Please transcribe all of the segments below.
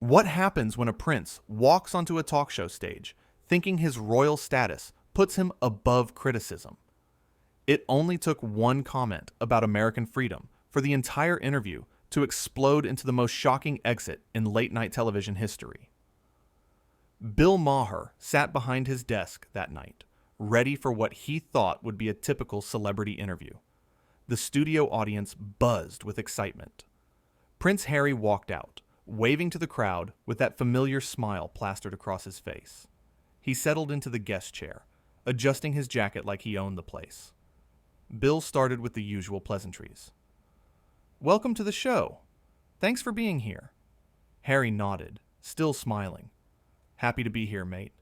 What happens when a prince walks onto a talk show stage thinking his royal status puts him above criticism? It only took one comment about American freedom for the entire interview to explode into the most shocking exit in late-night television history. Bill Maher sat behind his desk that night, ready for what he thought would be a typical celebrity interview. The studio audience buzzed with excitement. Prince Harry walked out, waving to the crowd with that familiar smile plastered across his face. He settled into the guest chair, adjusting his jacket like he owned the place. Bill started with the usual pleasantries. "Welcome to the show. Thanks for being here." Harry nodded, still smiling. "Happy to be here, mate."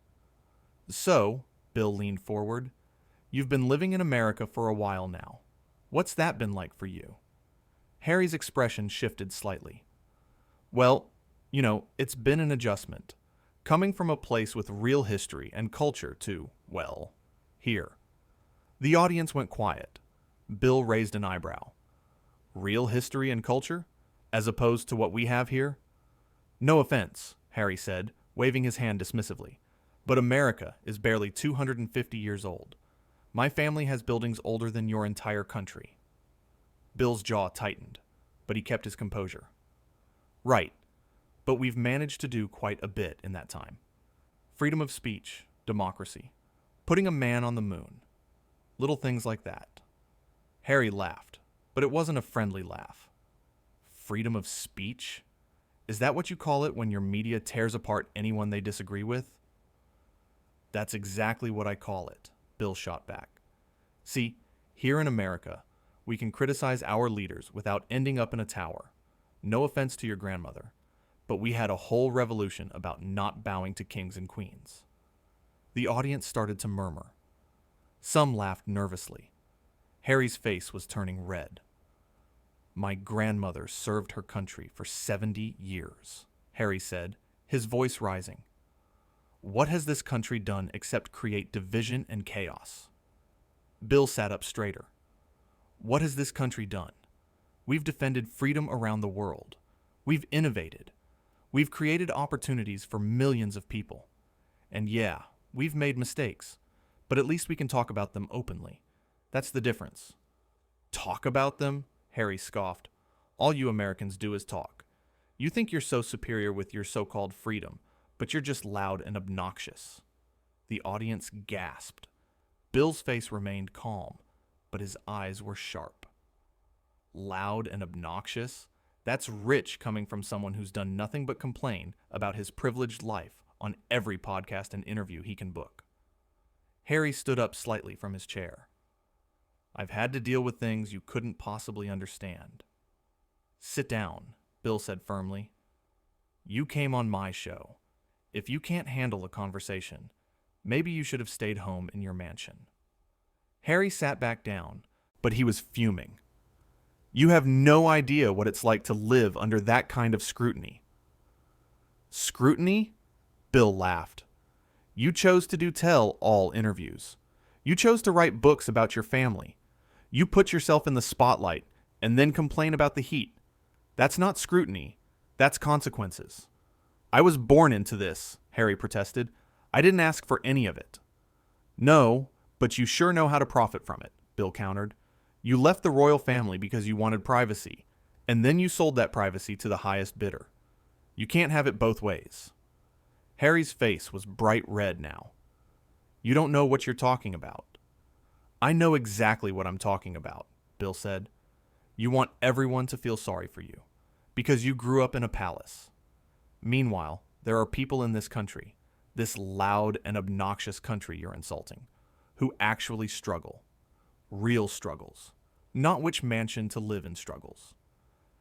"So," Bill leaned forward, "you've been living in America for a while now. What's that been like for you?" Harry's expression shifted slightly. "Well, it's been an adjustment. Coming from a place with real history and culture to, well, here." The audience went quiet. Bill raised an eyebrow. "Real history and culture? As opposed to what we have here?" "No offense," Harry said, waving his hand dismissively, "but America is barely 250 years old. My family has buildings older than your entire country." Bill's jaw tightened, but he kept his composure. "Right, but we've managed to do quite a bit in that time. Freedom of speech, democracy, putting a man on the moon. Little things like that." Harry laughed, but it wasn't a friendly laugh. "Freedom of speech? Is that what you call it when your media tears apart anyone they disagree with?" "That's exactly what I call it," Bill shot back. "See, here in America, we can criticize our leaders without ending up in a tower. No offense to your grandmother, but we had a whole revolution about not bowing to kings and queens." The audience started to murmur. Some laughed nervously. Harry's face was turning red. "My grandmother served her country for 70 years, Harry said, his voice rising. "What has this country done except create division and chaos?" Bill sat up straighter. "What has this country done? We've defended freedom around the world. We've innovated. We've created opportunities for millions of people. And yeah, we've made mistakes, but at least we can talk about them openly. That's the difference." "Talk about them?" Harry scoffed. "All you Americans do is talk. You think you're so superior with your so-called freedom, but you're just loud and obnoxious." The audience gasped. Bill's face remained calm, but his eyes were sharp. Loud and obnoxious? That's rich coming from someone who's done nothing but complain about his privileged life on every podcast and interview he can book. Harry stood up slightly from his chair. "I've had to deal with things you couldn't possibly understand." "Sit down," Bill said firmly. "You came on my show. If you can't handle a conversation, maybe you should have stayed home in your mansion." Harry sat back down, but he was fuming. "You have no idea what it's like to live under that kind of scrutiny." "Scrutiny?" Bill laughed. "You chose to do tell-all interviews. You chose to write books about your family. You put yourself in the spotlight and then complain about the heat. That's not scrutiny. That's consequences." "I was born into this," Harry protested. "I didn't ask for any of it." "No, but you sure know how to profit from it," Bill countered. "You left the royal family because you wanted privacy, and then you sold that privacy to the highest bidder. You can't have it both ways." Harry's face was bright red now. "You don't know what you're talking about." "I know exactly what I'm talking about," Bill said. "You want everyone to feel sorry for you, because you grew up in a palace. Meanwhile, there are people in this country, this loud and obnoxious country you're insulting, who actually struggle. Real struggles. Not which mansion to live in struggles."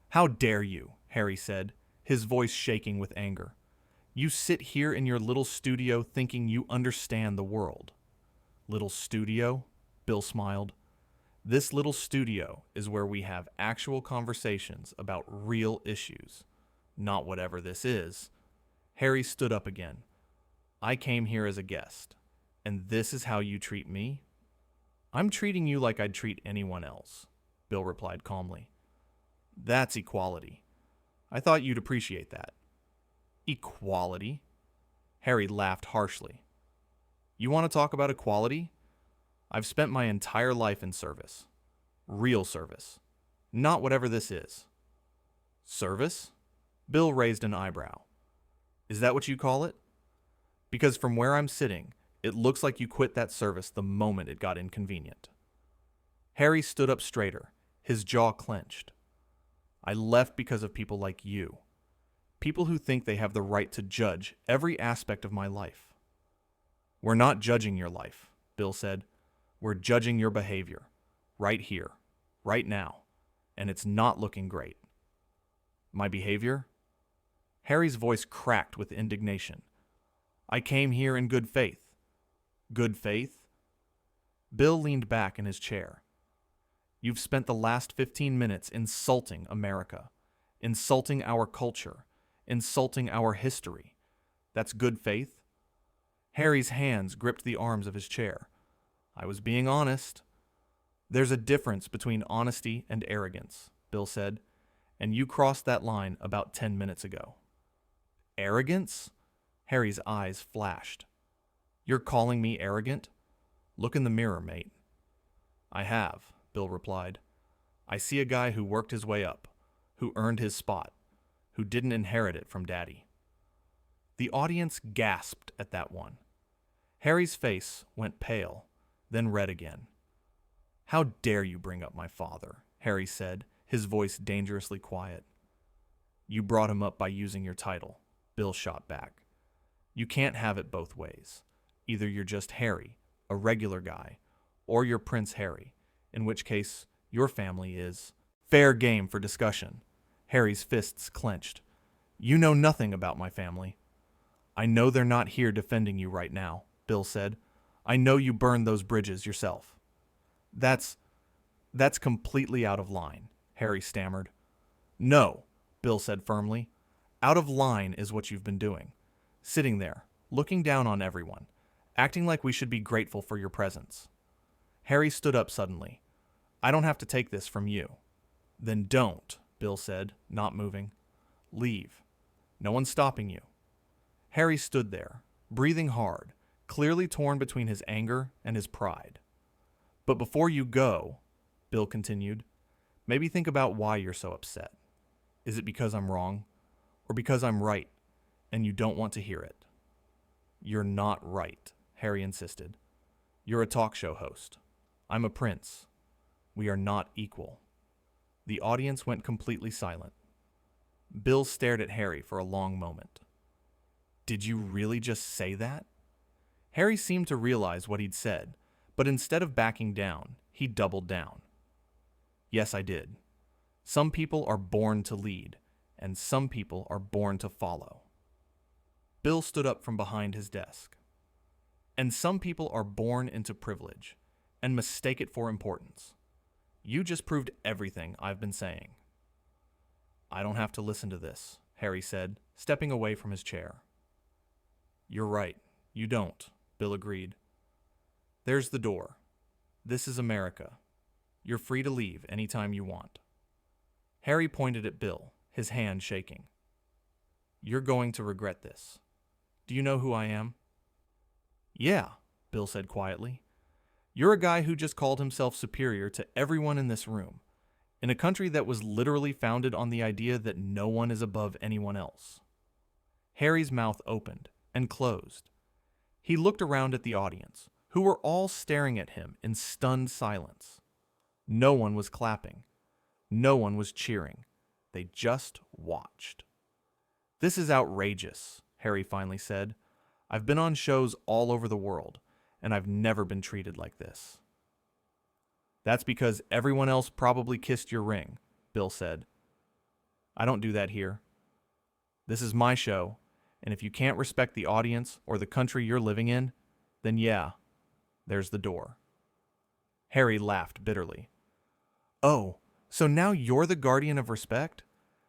"How dare you," Harry said, his voice shaking with anger. "You sit here in your little studio thinking you understand the world." "Little studio?" Bill smiled. "This little studio is where we have actual conversations about real issues, not whatever this is." Harry stood up again. "I came here as a guest, and this is how you treat me?" "I'm treating you like I'd treat anyone else," Bill replied calmly. "That's equality. I thought you'd appreciate that." Equality? Harry laughed harshly. You want to talk about equality? I've spent my entire life in service. Real service. Not whatever this is. Service? Bill raised an eyebrow. Is that what you call it? Because from where I'm sitting, it looks like you quit that service the moment it got inconvenient. Harry stood up straighter, his jaw clenched. I left because of people like you. People who think they have the right to judge every aspect of my life. We're not judging your life, Bill said. We're judging your behavior. Right here. Right now. And it's not looking great. My behavior? Harry's voice cracked with indignation. I came here in good faith. Good faith? Bill leaned back in his chair. You've spent the last 15 minutes insulting America, insulting our culture, insulting our history. That's good faith? Harry's hands gripped the arms of his chair. I was being honest. There's a difference between honesty and arrogance, Bill said, and you crossed that line about 10 minutes ago. Arrogance? Harry's eyes flashed. You're calling me arrogant? Look in the mirror, mate. I have, Bill replied. I see a guy who worked his way up, who earned his spot, who didn't inherit it from Daddy. The audience gasped at that one. Harry's face went pale, then red again. How dare you bring up my father, Harry said, his voice dangerously quiet. You brought him up by using your title, Bill shot back. You can't have it both ways. Either you're just Harry, a regular guy, or you're Prince Harry, in which case your family is fair game for discussion. Harry's fists clenched. You know nothing about my family. I know they're not here defending you right now, Bill said. I know you burned those bridges yourself. That's completely out of line, Harry stammered. No, Bill said firmly. Out of line is what you've been doing. Sitting there, looking down on everyone, acting like we should be grateful for your presence. Harry stood up suddenly. I don't have to take this from you. Then don't, Bill said, not moving. Leave. No one's stopping you. Harry stood there, breathing hard, clearly torn between his anger and his pride. But before you go, Bill continued, maybe think about why you're so upset. Is it because I'm wrong? Or because I'm right, and you don't want to hear it? You're not right, Harry insisted. You're a talk show host. I'm a prince. We are not equal. The audience went completely silent. Bill stared at Harry for a long moment. Did you really just say that? Harry seemed to realize what he'd said, but instead of backing down, he doubled down. Yes, I did. Some people are born to lead, and some people are born to follow. Bill stood up from behind his desk. And some people are born into privilege, and mistake it for importance. You just proved everything I've been saying. I don't have to listen to this, Harry said, stepping away from his chair. You're right, you don't, Bill agreed. There's the door. This is America. You're free to leave anytime you want. Harry pointed at Bill, his hand shaking. You're going to regret this. Do you know who I am? Yeah, Bill said quietly. You're a guy who just called himself superior to everyone in this room, in a country that was literally founded on the idea that no one is above anyone else. Harry's mouth opened and closed. He looked around at the audience, who were all staring at him in stunned silence. No one was clapping. No one was cheering. They just watched. This is outrageous, Harry finally said. I've been on shows all over the world, and I've never been treated like this. That's because everyone else probably kissed your ring, Bill said. I don't do that here. This is my show, and if you can't respect the audience or the country you're living in, then yeah, there's the door. Harry laughed bitterly. Oh, so now you're the guardian of respect?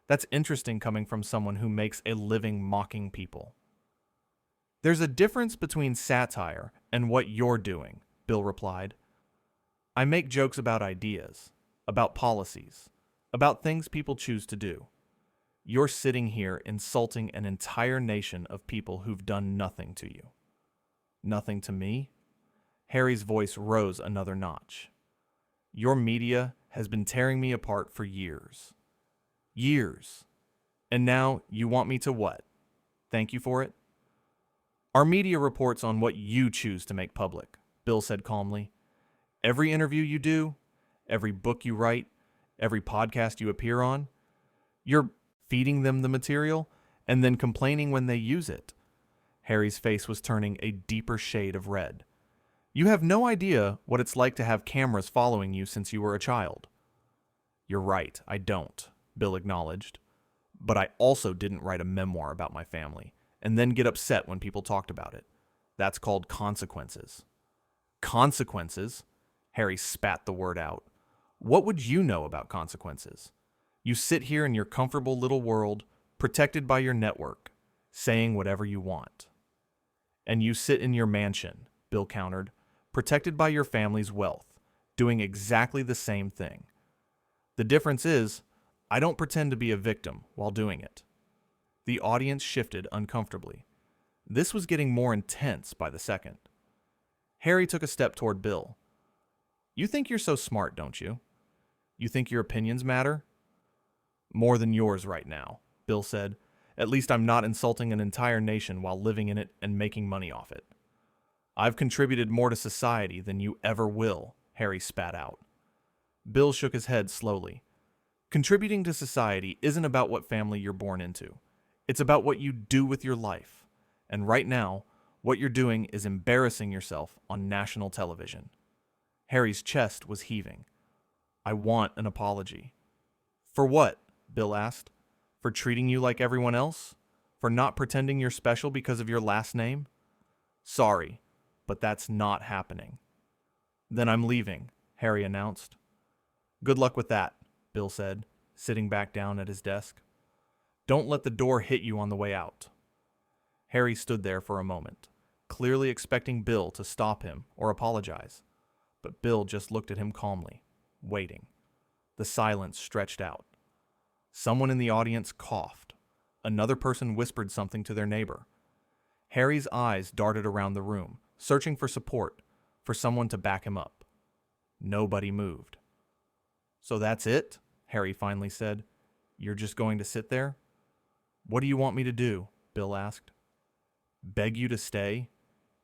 That's interesting coming from someone who makes a living mocking people. There's a difference between satire and what you're doing, Bill replied. I make jokes about ideas, about policies, about things people choose to do. You're sitting here insulting an entire nation of people who've done nothing to you. Nothing to me? Harry's voice rose another notch. Your media has been tearing me apart for years. Years. And now you want me to what? Thank you for it? Our media reports on what you choose to make public, Bill said calmly. Every interview you do, every book you write, every podcast you appear on, you're feeding them the material and then complaining when they use it. Harry's face was turning a deeper shade of red. You have no idea what it's like to have cameras following you since you were a child. You're right, I don't, Bill acknowledged. But I also didn't write a memoir about my family and then get upset when people talked about it. That's called consequences. Consequences? Harry spat the word out. What would you know about consequences? You sit here in your comfortable little world, protected by your network, saying whatever you want. And you sit in your mansion, Bill countered, protected by your family's wealth, doing exactly the same thing. The difference is, I don't pretend to be a victim while doing it. The audience shifted uncomfortably. This was getting more intense by the second. Harry took a step toward Bill. You think you're so smart, don't you? You think your opinions matter? More than yours right now, Bill said. At least I'm not insulting an entire nation while living in it and making money off it. I've contributed more to society than you ever will, Harry spat out. Bill shook his head slowly. Contributing to society isn't about what family you're born into. It's about what you do with your life. And right now, what you're doing is embarrassing yourself on national television. Harry's chest was heaving. I want an apology. For what? Bill asked. For treating you like everyone else? For not pretending you're special because of your last name? Sorry, but that's not happening. Then I'm leaving, Harry announced. Good luck with that, Bill said, sitting back down at his desk. Don't let the door hit you on the way out. Harry stood there for a moment, clearly expecting Bill to stop him or apologize. But Bill just looked at him calmly, waiting. The silence stretched out. Someone in the audience coughed. Another person whispered something to their neighbor. Harry's eyes darted around the room, searching for support, for someone to back him up. Nobody moved. So that's it? Harry finally said. You're just going to sit there? What do you want me to do? Bill asked. Beg you to stay?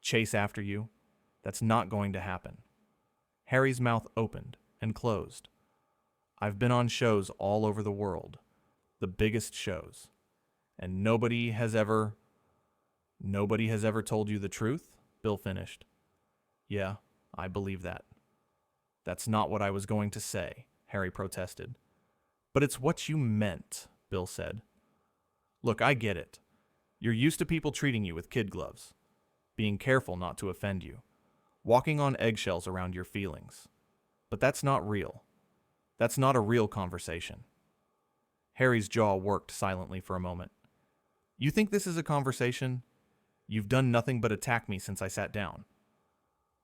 Chase after you? That's not going to happen. Harry's mouth opened and closed. I've been on shows all over the world, the biggest shows, and nobody has ever told you the truth, Bill finished. Yeah, I believe that. That's not what I was going to say, Harry protested. But it's what you meant, Bill said. Look, I get it. You're used to people treating you with kid gloves, being careful not to offend you, walking on eggshells around your feelings. But that's not real. That's not a real conversation. Harry's jaw worked silently for a moment. You think this is a conversation? You've done nothing but attack me since I sat down.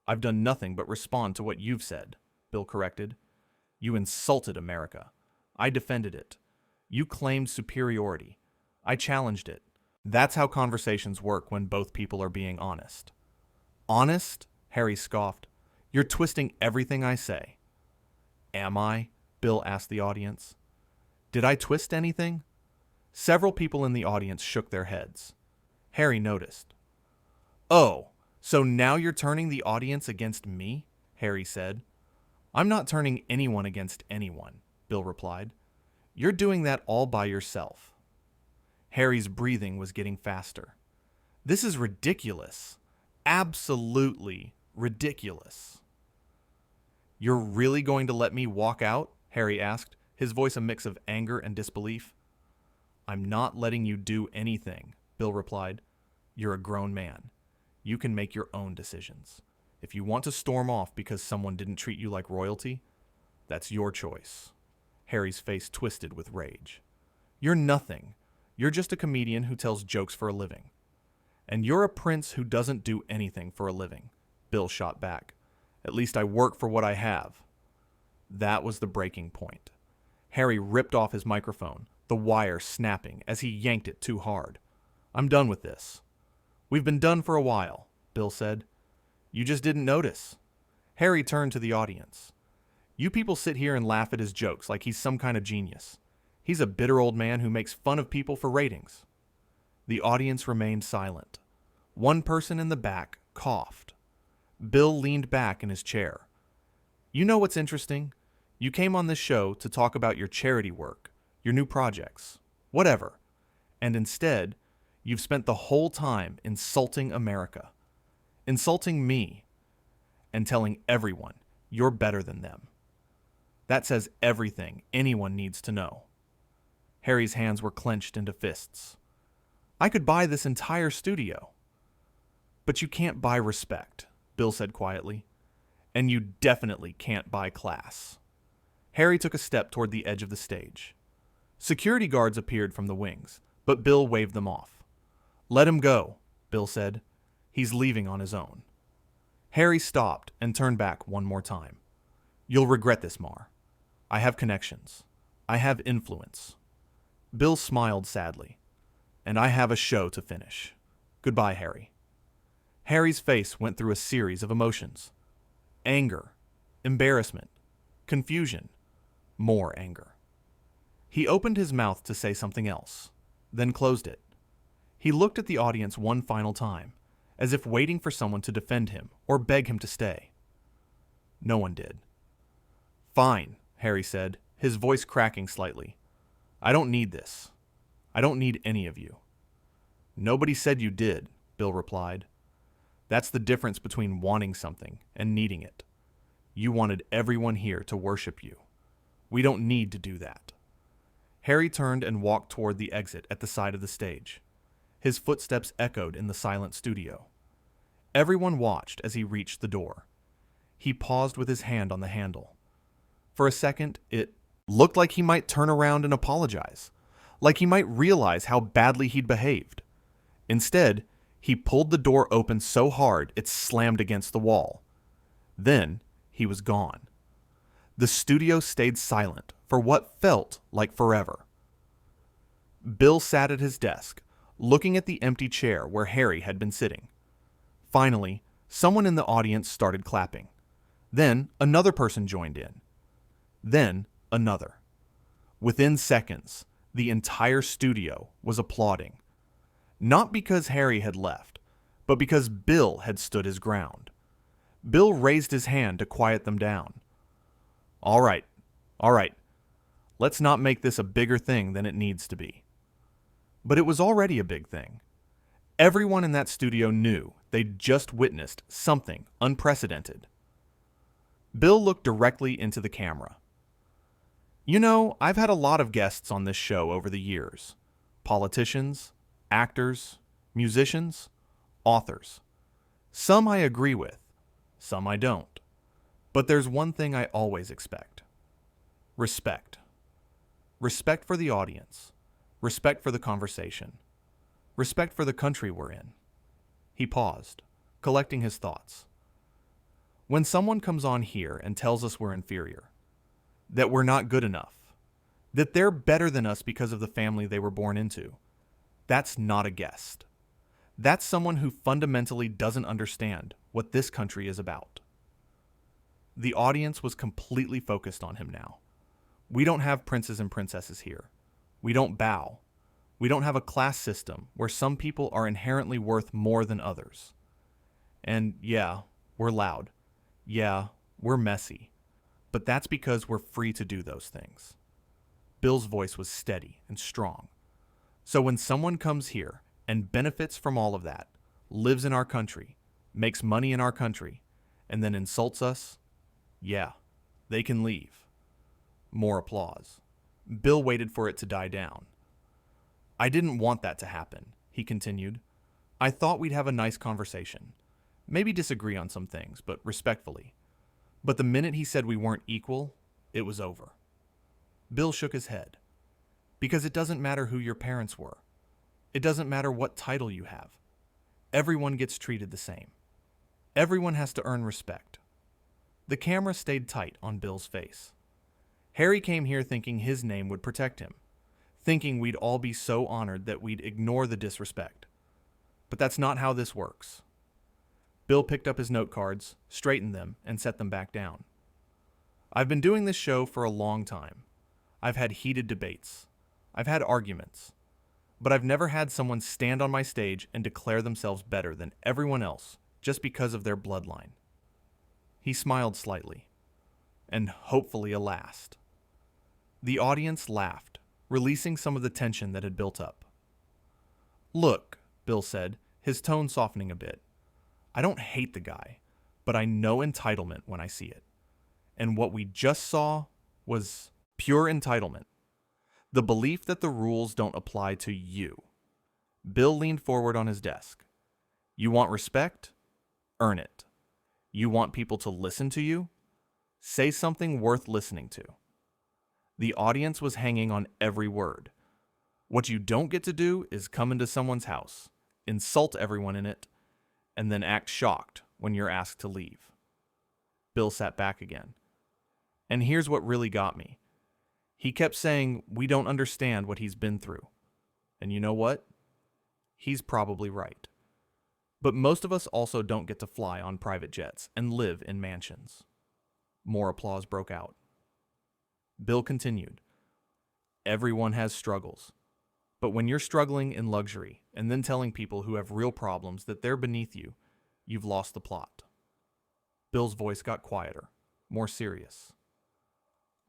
I've done nothing but respond to what you've said, Bill corrected. You insulted America. I defended it. You claimed superiority. I challenged it. That's how conversations work when both people are being honest. Honest? Harry scoffed. You're twisting everything I say. Am I? Bill asked the audience. Did I twist anything? Several people in the audience shook their heads. Harry noticed. Oh, so now you're turning the audience against me? Harry said. I'm not turning anyone against anyone, Bill replied. You're doing that all by yourself. Harry's breathing was getting faster. This is ridiculous. Absolutely ridiculous. You're really going to let me walk out? Harry asked, his voice a mix of anger and disbelief. I'm not letting you do anything, Bill replied. You're a grown man. You can make your own decisions. If you want to storm off because someone didn't treat you like royalty, that's your choice. Harry's face twisted with rage. You're nothing. You're just a comedian who tells jokes for a living. And you're a prince who doesn't do anything for a living, Bill shot back. At least I work for what I have. That was the breaking point. Harry ripped off his microphone, the wire snapping as he yanked it too hard. "I'm done with this." "We've been done for a while," Bill said. "You just didn't notice." Harry turned to the audience. "You people sit here and laugh at his jokes like he's some kind of genius. He's a bitter old man who makes fun of people for ratings." The audience remained silent. One person in the back coughed. Bill leaned back in his chair. "You know what's interesting? You came on this show to talk about your charity work, your new projects, whatever. And instead, you've spent the whole time insulting America, insulting me, and telling everyone you're better than them. That says everything anyone needs to know." Harry's hands were clenched into fists. "I could buy this entire studio." "But you can't buy respect," Bill said quietly. "And you definitely can't buy class." Harry took a step toward the edge of the stage. Security guards appeared from the wings, but Bill waved them off. "Let him go," Bill said. "He's leaving on his own." Harry stopped and turned back one more time. "You'll regret this, Maher. I have connections. I have influence." Bill smiled sadly. "And I have a show to finish. Goodbye, Harry." Harry's face went through a series of emotions. Anger, embarrassment, confusion, more anger. He opened his mouth to say something else, then closed it. He looked at the audience one final time, as if waiting for someone to defend him or beg him to stay. No one did. "Fine," Harry said, his voice cracking slightly. "I don't need this. I don't need any of you." "Nobody said you did," Bill replied. "That's the difference between wanting something and needing it. You wanted everyone here to worship you. We don't need to do that." Harry turned and walked toward the exit at the side of the stage. His footsteps echoed in the silent studio. Everyone watched as he reached the door. He paused with his hand on the handle. For a second, it looked like he might turn around and apologize, like he might realize how badly he'd behaved. Instead, he pulled the door open so hard it slammed against the wall. Then, he was gone. The studio stayed silent for what felt like forever. Bill sat at his desk, looking at the empty chair where Harry had been sitting. Finally, someone in the audience started clapping. Then, another person joined in. Then, another. Within seconds, the entire studio was applauding. Not because Harry had left, but because Bill had stood his ground. Bill raised his hand to quiet them down. All right. Let's not make this a bigger thing than it needs to be." But it was already a big thing. Everyone in that studio knew they'd just witnessed something unprecedented. Bill looked directly into the camera. "You know, I've had a lot of guests on this show over the years. Politicians, actors, musicians, authors. Some I agree with, some I don't. But there's one thing I always expect. Respect. Respect for the audience. Respect for the conversation. Respect for the country we're in." He paused, collecting his thoughts. "When someone comes on here and tells us we're inferior, that we're not good enough, that they're better than us because of the family they were born into, that's not a guest. That's someone who fundamentally doesn't understand what this country is about." The audience was completely focused on him now. We don't have princes and princesses here. We don't bow. We don't have a class system where some people are inherently worth more than others. And yeah, we're loud. Yeah, we're messy. But that's because we're free to do those things. Bill's voice was steady and strong. So when someone comes here and benefits from all of that, lives in our country, makes money in our country, and then insults us, yeah, they can leave. More applause. Bill waited for it to die down. "I didn't want that to happen," he continued. "I thought we'd have a nice conversation. Maybe disagree on some things, but respectfully. But the minute he said we weren't equal, it was over." Bill shook his head. "Because it doesn't matter who your parents were. It doesn't matter what title you have. Everyone gets treated the same. Everyone has to earn respect." The camera stayed tight on Bill's face. Harry came here thinking his name would protect him, thinking we'd all be so honored that we'd ignore the disrespect. But that's not how this works. Bill picked up his note cards, straightened them, and set them back down. I've been doing this show for a long time. I've had heated debates. I've had arguments. But I've never had someone stand on my stage and declare themselves better than everyone else just because of their bloodline. He smiled slightly, and hopefully a last. The audience laughed, releasing some of the tension that had built up. Look, Bill said, his tone softening a bit. I don't hate the guy, but I know entitlement when I see it. And what we just saw was pure entitlement. The belief that the rules don't apply to you. Bill leaned forward on his desk. You want respect? Earn it. You want people to listen to you? Say something worth listening to. The audience was hanging on every word. What you don't get to do is come into someone's house, insult everyone in it, and then act shocked when you're asked to leave. Bill sat back again. And here's what really got me. He kept saying we don't understand what he's been through. And you know what? He's probably right. But most of us also don't get to fly on private jets and live in mansions. More applause broke out. Bill continued. Everyone has struggles. But when you're struggling in luxury and then telling people who have real problems that they're beneath you, you've lost the plot. Bill's voice got quieter, more serious.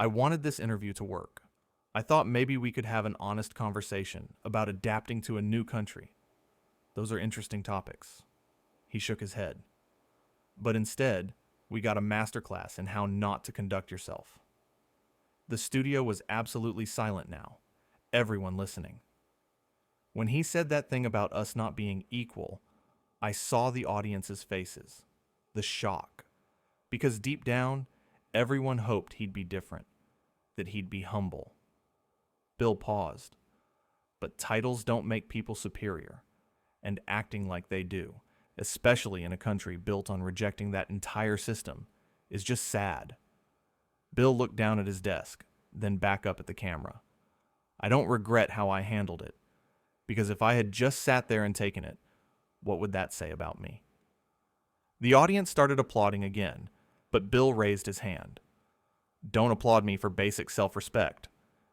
I wanted this interview to work. I thought maybe we could have an honest conversation about adapting to a new country. Those are interesting topics. He shook his head. But instead, we got a masterclass in how not to conduct yourself. The studio was absolutely silent now, everyone listening. When he said that thing about us not being equal, I saw the audience's faces, the shock. Because deep down, everyone hoped he'd be different, that he'd be humble. Bill paused. But titles don't make people superior, and acting like they do, especially in a country built on rejecting that entire system, is just sad. Bill looked down at his desk, then back up at the camera. I don't regret how I handled it, because if I had just sat there and taken it, what would that say about me? The audience started applauding again, but Bill raised his hand. Don't applaud me for basic self-respect.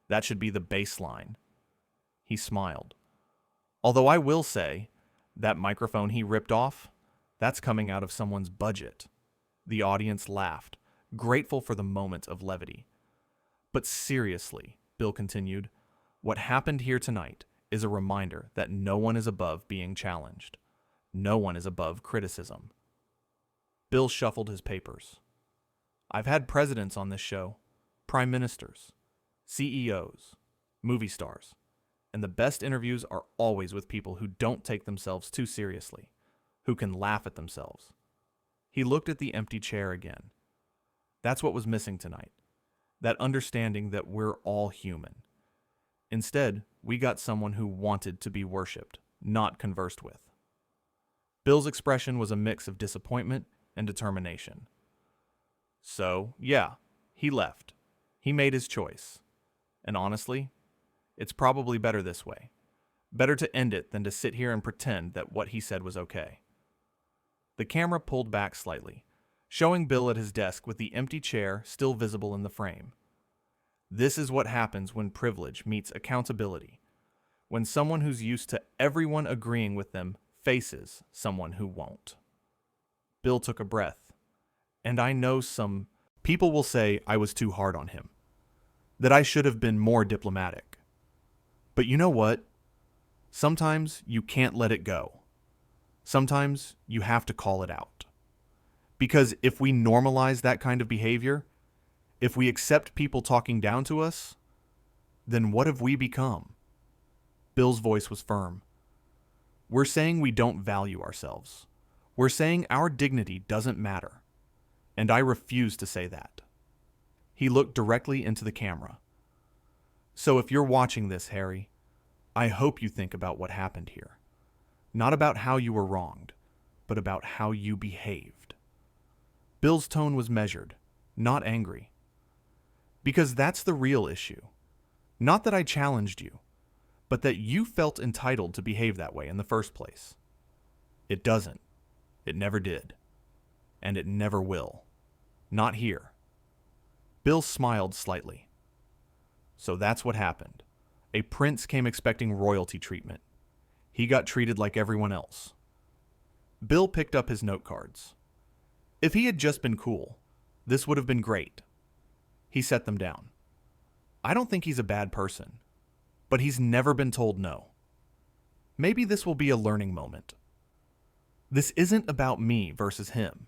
That should be the baseline. He smiled. Although I will say, that microphone he ripped off, that's coming out of someone's budget. The audience laughed, grateful for the moment of levity. But seriously, Bill continued, what happened here tonight is a reminder that no one is above being challenged. No one is above criticism. Bill shuffled his papers. I've had presidents on this show, prime ministers, CEOs, movie stars, and the best interviews are always with people who don't take themselves too seriously, who can laugh at themselves. He looked at the empty chair again. That's what was missing tonight, that understanding that we're all human. Instead, we got someone who wanted to be worshipped, not conversed with. Bill's expression was a mix of disappointment and determination. So, yeah, he left. He made his choice. And honestly, it's probably better this way. Better to end it than to sit here and pretend that what he said was okay. The camera pulled back slightly, showing Bill at his desk with the empty chair still visible in the frame. This is what happens when privilege meets accountability, when someone who's used to everyone agreeing with them faces someone who won't. Bill took a breath, and I know some people will say I was too hard on him, that I should have been more diplomatic. But you know what? Sometimes you can't let it go. Sometimes you have to call it out. Because if we normalize that kind of behavior, if we accept people talking down to us, then what have we become? Bill's voice was firm. We're saying we don't value ourselves. We're saying our dignity doesn't matter. And I refuse to say that. He looked directly into the camera. So if you're watching this, Harry, I hope you think about what happened here. Not about how you were wronged, but about how you behaved. Bill's tone was measured, not angry. Because that's the real issue. Not that I challenged you, but that you felt entitled to behave that way in the first place. It doesn't. It never did. And it never will. Not here. Bill smiled slightly. So that's what happened. A prince came expecting royalty treatment. He got treated like everyone else. Bill picked up his note cards. If he had just been cool, this would have been great. He set them down. I don't think he's a bad person, but he's never been told no. Maybe this will be a learning moment. This isn't about me versus him.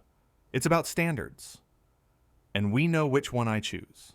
It's about standards. And we know which one I choose.